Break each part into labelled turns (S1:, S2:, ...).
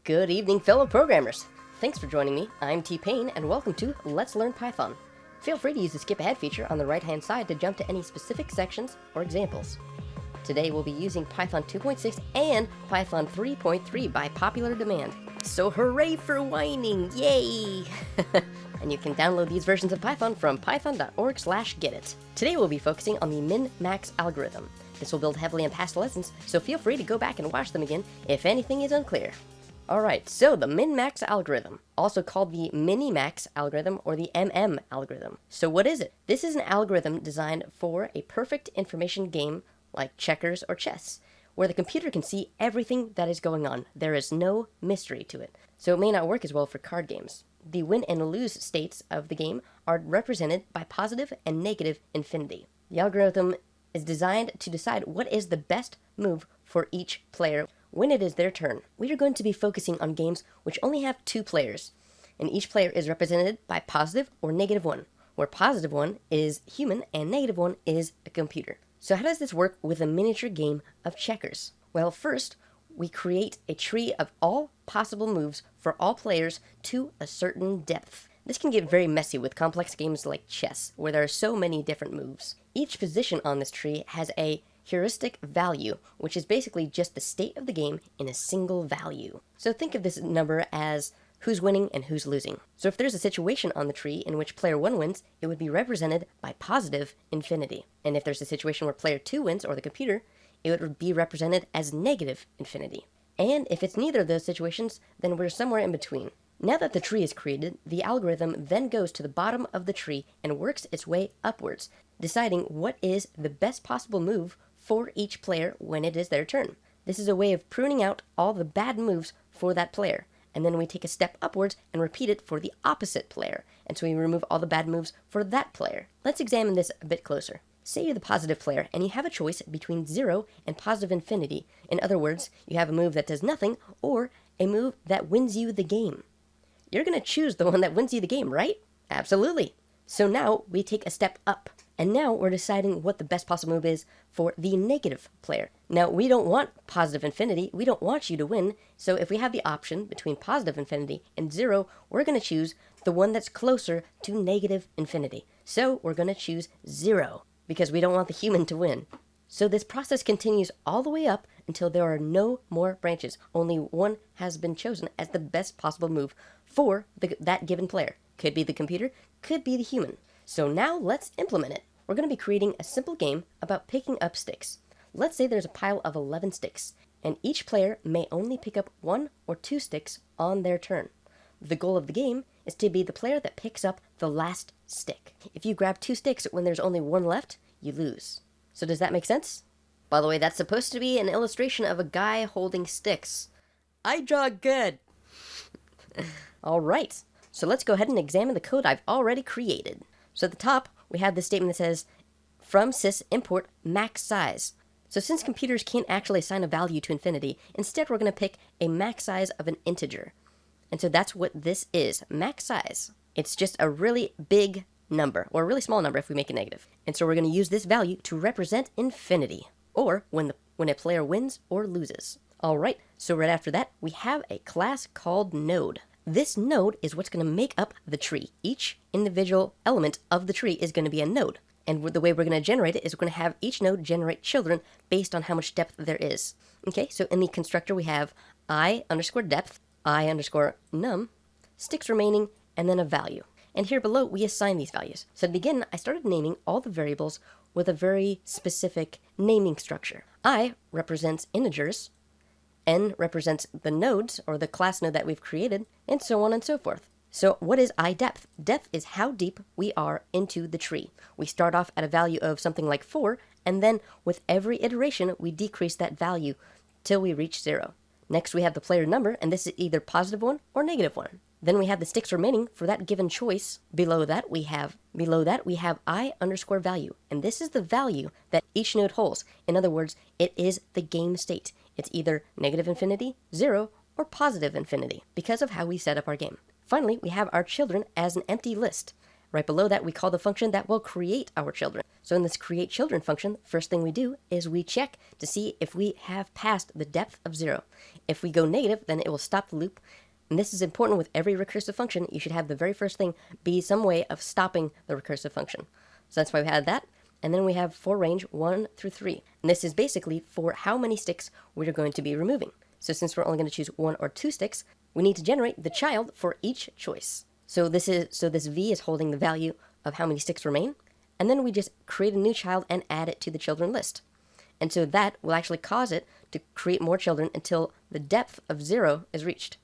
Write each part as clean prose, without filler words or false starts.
S1: Good evening, fellow programmers. Thanks for joining me. I'm T-Pain, and welcome to Let's Learn Python. Feel free to use the skip ahead feature on the right-hand side to jump to any specific sections or examples. Today we'll be using Python 2.6 and Python 3.3 by popular demand. So hooray for whining, yay! And you can download these versions of Python from python.org/getit. Today we'll be focusing on the min-max algorithm. This will build heavily on past lessons, so feel free to go back and watch them again if anything is unclear. Alright, so the min-max algorithm, also called the minimax algorithm or the MM algorithm. So what is it? This is an algorithm designed for a perfect information game like checkers or chess, where the computer can see everything that is going on. There is no mystery to it. So it may not work as well for card games. The win and lose states of the game are represented by positive and negative infinity. The algorithm is designed to decide what is the best move for each player when it is their turn. We are going to be focusing on games which only have two players, and each player is represented by positive or negative one, where positive one is human and negative one is a computer. So how does this work with a miniature game of checkers? Well, first, we create a tree of all possible moves for all players to a certain depth. This can get very messy with complex games like chess, where there are so many different moves. Each position on this tree has a heuristic value, which is basically just the state of the game in a single value. So think of this number as who's winning and who's losing. So if there's a situation on the tree in which player 1 wins, it would be represented by positive infinity. And if there's a situation where player 2 wins, or the computer, it would be represented as negative infinity. And if it's neither of those situations, then we're somewhere in between. Now that the tree is created, the algorithm then goes to the bottom of the tree and works its way upwards, deciding what is the best possible move for each player when it is their turn. This is a way of pruning out all the bad moves for that player, and then we take a step upwards and repeat it for the opposite player, and so we remove all the bad moves for that player. Let's examine this a bit closer. Say you're the positive player, and you have a choice between 0 and positive infinity. In other words, you have a move that does nothing, or a move that wins you the game. You're going to choose the one that wins you the game, right? Absolutely. So now we take a step up, and now we're deciding what the best possible move is for the negative player. Now, we don't want positive infinity, we don't want you to win, so if we have the option between positive infinity and 0, we're going to choose the one that's closer to negative infinity. So we're going to choose 0, because we don't want the human to win. So this process continues all the way up until there are no more branches. Only one has been chosen as the best possible move for that given player. Could be the computer, could be the human. So now let's implement it. We're going to be creating a simple game about picking up sticks. Let's say there's a pile of 11 sticks, and each player may only pick up 1 or 2 sticks on their turn. The goal of the game is to be the player that picks up the last stick. If you grab 2 sticks when there's only 1 left, you lose. So does that make sense? By the way, that's supposed to be an illustration of a guy holding sticks. I draw good. Alright, so let's go ahead and examine the code I've already created. So at the top, we have this statement that says, from sys import max size. So since computers can't actually assign a value to infinity, instead we're going to pick a max size of an integer. And so that's what this is, max size. It's just a really big number, or a really small number if we make it negative. And so we're going to use this value to represent infinity, or when a player wins or loses. Alright, so right after that, we have a class called node. This node is what's going to make up the tree. Each individual element of the tree is going to be a node. And the way we're going to generate it is we're going to have each node generate children based on how much depth there is. Okay, so in the constructor we have I_depth, I_num, sticks remaining, and then a value. And here below we assign these values. So to begin, I started naming all the variables with a very specific naming structure. I represents integers, N represents the nodes, or the class node that we've created, and so on and so forth. So what is I_depth? Depth is how deep we are into the tree. We start off at a value of something like 4, and then with every iteration, we decrease that value till we reach 0. Next, we have the player number, and this is either positive 1 or negative 1. Then we have the sticks remaining for that given choice. Below that, we have I_value, and this is the value that each node holds. In other words, it is the game state. It's either negative infinity, 0, or positive infinity, because of how we set up our game. Finally, we have our children as an empty list. Right below that, we call the function that will create our children. So in this create children function, first thing we do is we check to see if we have passed the depth of 0. If we go negative, then it will stop the loop. And this is important with every recursive function. You should have the very first thing be some way of stopping the recursive function. So that's why we had that. And then we have for range 1 through 3. And this is basically for how many sticks we're going to be removing. So since we're only going to choose 1 or 2 sticks, we need to generate the child for each choice. So this V is holding the value of how many sticks remain. And then we just create a new child and add it to the children list. And so that will actually cause it to create more children until the depth of 0 is reached.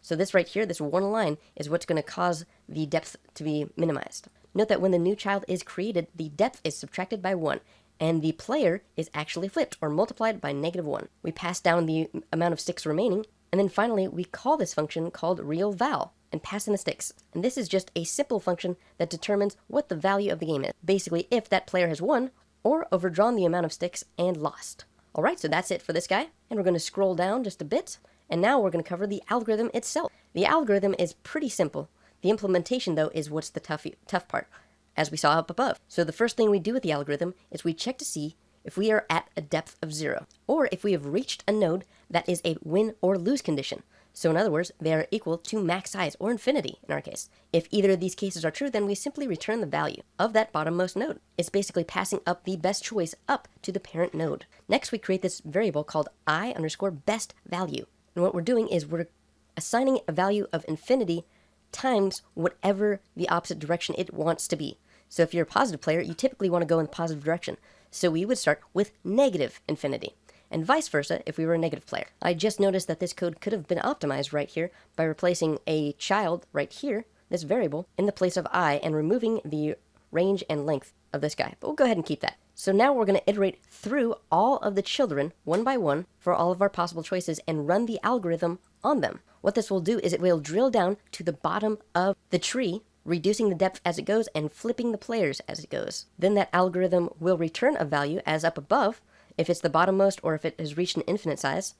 S1: So this right here, this one line, is what's going to cause the depth to be minimized. Note that when the new child is created, the depth is subtracted by 1, and the player is actually flipped or multiplied by -1. We pass down the amount of sticks remaining, and then finally we call this function called realVal and pass in the sticks. And this is just a simple function that determines what the value of the game is. Basically, if that player has won or overdrawn the amount of sticks and lost. Alright, so that's it for this guy, and we're going to scroll down just a bit. And now we're going to cover the algorithm itself. The algorithm is pretty simple. The implementation, though, is what's the tough part, as we saw up above. So the first thing we do with the algorithm is we check to see if we are at a depth of 0, or if we have reached a node that is a win or lose condition. So in other words, they are equal to max size, or infinity in our case. If either of these cases are true, then we simply return the value of that bottommost node. It's basically passing up the best choice up to the parent node. Next, we create this variable called I_best value. And what we're doing is we're assigning a value of infinity times whatever the opposite direction it wants to be. So if you're a positive player, you typically want to go in the positive direction. So we would start with negative infinity, and vice versa if we were a negative player. I just noticed that this code could have been optimized right here by replacing a child right here, this variable, in the place of I, and removing the range and length of this guy. But we'll go ahead and keep that. So now we're going to iterate through all of the children one by one for all of our possible choices and run the algorithm on them. What this will do is it will drill down to the bottom of the tree, reducing the depth as it goes and flipping the players as it goes. Then that algorithm will return a value as up above, if it's the bottommost or if it has reached an infinite size,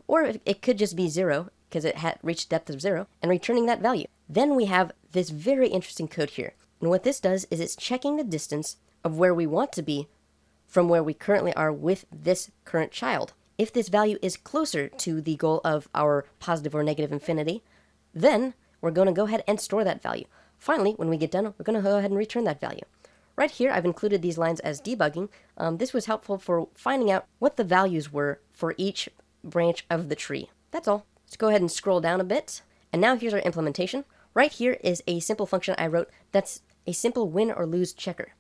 S1: or if it could just be 0 because it had reached depth of 0, and returning that value. Then we have this very interesting code here. And what this does is it's checking the distance of where we want to be from where we currently are with this current child. If this value is closer to the goal of our positive or negative infinity, then we're going to go ahead and store that value. Finally, when we get done, we're going to go ahead and return that value. Right here, I've included these lines as debugging. This was helpful for finding out what the values were for each branch of the tree. That's all. Let's go ahead and scroll down a bit. And now here's our implementation. Right here is a simple function I wrote that's a simple win or lose checker.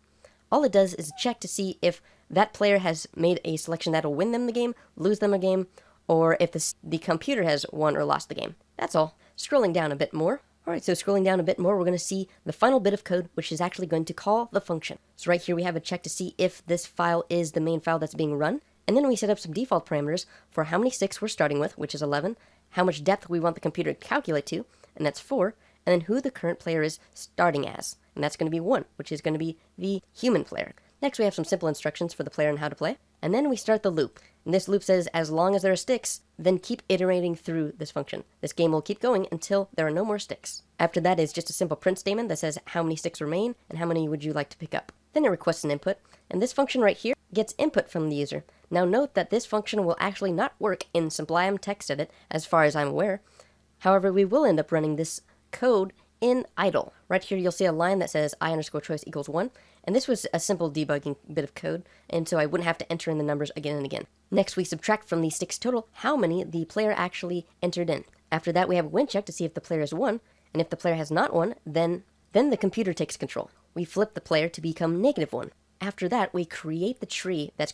S1: All it does is check to see if that player has made a selection that'll win them the game, lose them a game, or if the computer has won or lost the game. That's all. Scrolling down a bit more. Alright, so scrolling down a bit more, we're going to see the final bit of code, which is actually going to call the function. So right here we have a check to see if this file is the main file that's being run. And then we set up some default parameters for how many sticks we're starting with, which is 11, how much depth we want the computer to calculate to, and that's 4, and then who the current player is starting as, and that's going to be 1, which is going to be the human player. Next, we have some simple instructions for the player on how to play, and then we start the loop. And this loop says as long as there are sticks, then keep iterating through this function. This game will keep going until there are no more sticks. After that is just a simple print statement that says how many sticks remain and how many would you like to pick up. Then it requests an input, and this function right here gets input from the user. Now note that this function will actually not work in Sublime TextEdit as far as I'm aware. However, we will end up running this code in idle. Right here you'll see a line that says I_choice equals 1, and this was a simple debugging bit of code, and so I wouldn't have to enter in the numbers again and again. Next, we subtract from the sticks total how many the player actually entered in. After that, we have a win check to see if the player has won, and if the player has not won, then the computer takes control. We flip the player to become -1. After that, we create the tree that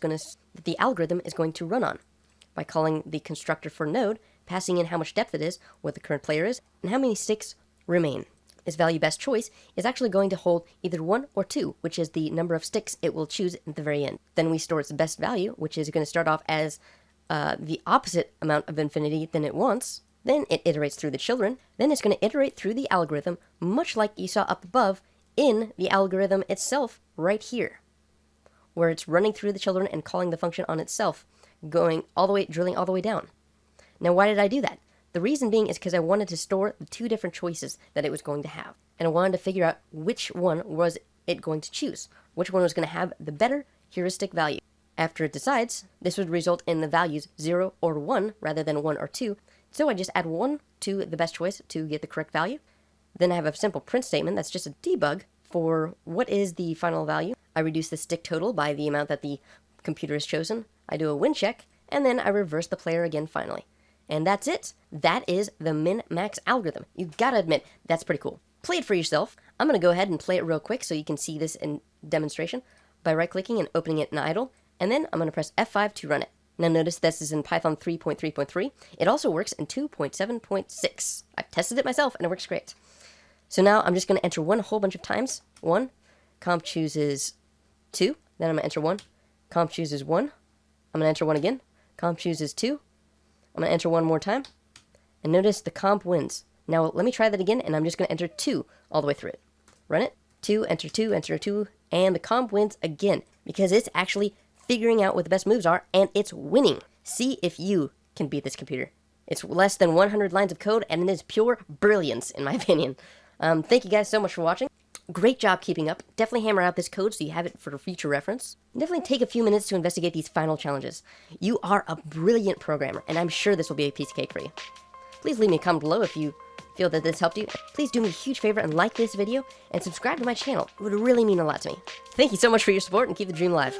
S1: the algorithm is going to run on by calling the constructor for node, passing in how much depth it is, what the current player is, and how many sticks remain. This value best choice is actually going to hold either 1 or 2, which is the number of sticks it will choose at the very end. Then we store its best value, which is going to start off as the opposite amount of infinity than it wants. Then it iterates through the children. Then it's going to iterate through the algorithm, much like you saw up above in the algorithm itself right here, where it's running through the children and calling the function on itself, going all the way, drilling all the way down. Now, why did I do that? The reason being is because I wanted to store the 2 different choices that it was going to have. And I wanted to figure out which one was it going to choose? Which one was going to have the better heuristic value? After it decides, this would result in the values 0 or 1 rather than 1 or 2. So I just add 1 to the best choice to get the correct value. Then I have a simple print statement that's just a debug for what is the final value. I reduce the stick total by the amount that the computer has chosen. I do a win check, and then I reverse the player again finally. And that's it. That is the min-max algorithm. You gotta admit, that's pretty cool. Play it for yourself. I'm gonna go ahead and play it real quick so you can see this in demonstration by right-clicking and opening it in idle, and then I'm gonna press F5 to run it. Now notice this is in Python 3.3.3. It also works in 2.7.6. I've tested it myself and it works great. So now I'm just gonna enter 1 a whole bunch of times. 1, comp chooses 2, then I'm gonna enter 1, comp chooses 1, I'm gonna enter 1 again, comp chooses 2, I'm gonna enter 1 more time, and notice the comp wins. Now let me try that again, and I'm just gonna enter 2 all the way through it. Run it, 2, enter 2, and the comp wins again, because it's actually figuring out what the best moves are, and it's winning. See if you can beat this computer. It's less than 100 lines of code, and it is pure brilliance, in my opinion. Thank you guys so much for watching. Great job keeping up. Definitely hammer out this code so you have it for future reference. Definitely take a few minutes to investigate these final challenges. You are a brilliant programmer, and I'm sure this will be a piece of cake for you. Please leave me a comment below if you feel that this helped you. Please do me a huge favor and like this video, and subscribe to my channel. It would really mean a lot to me. Thank you so much for your support, and keep the dream alive.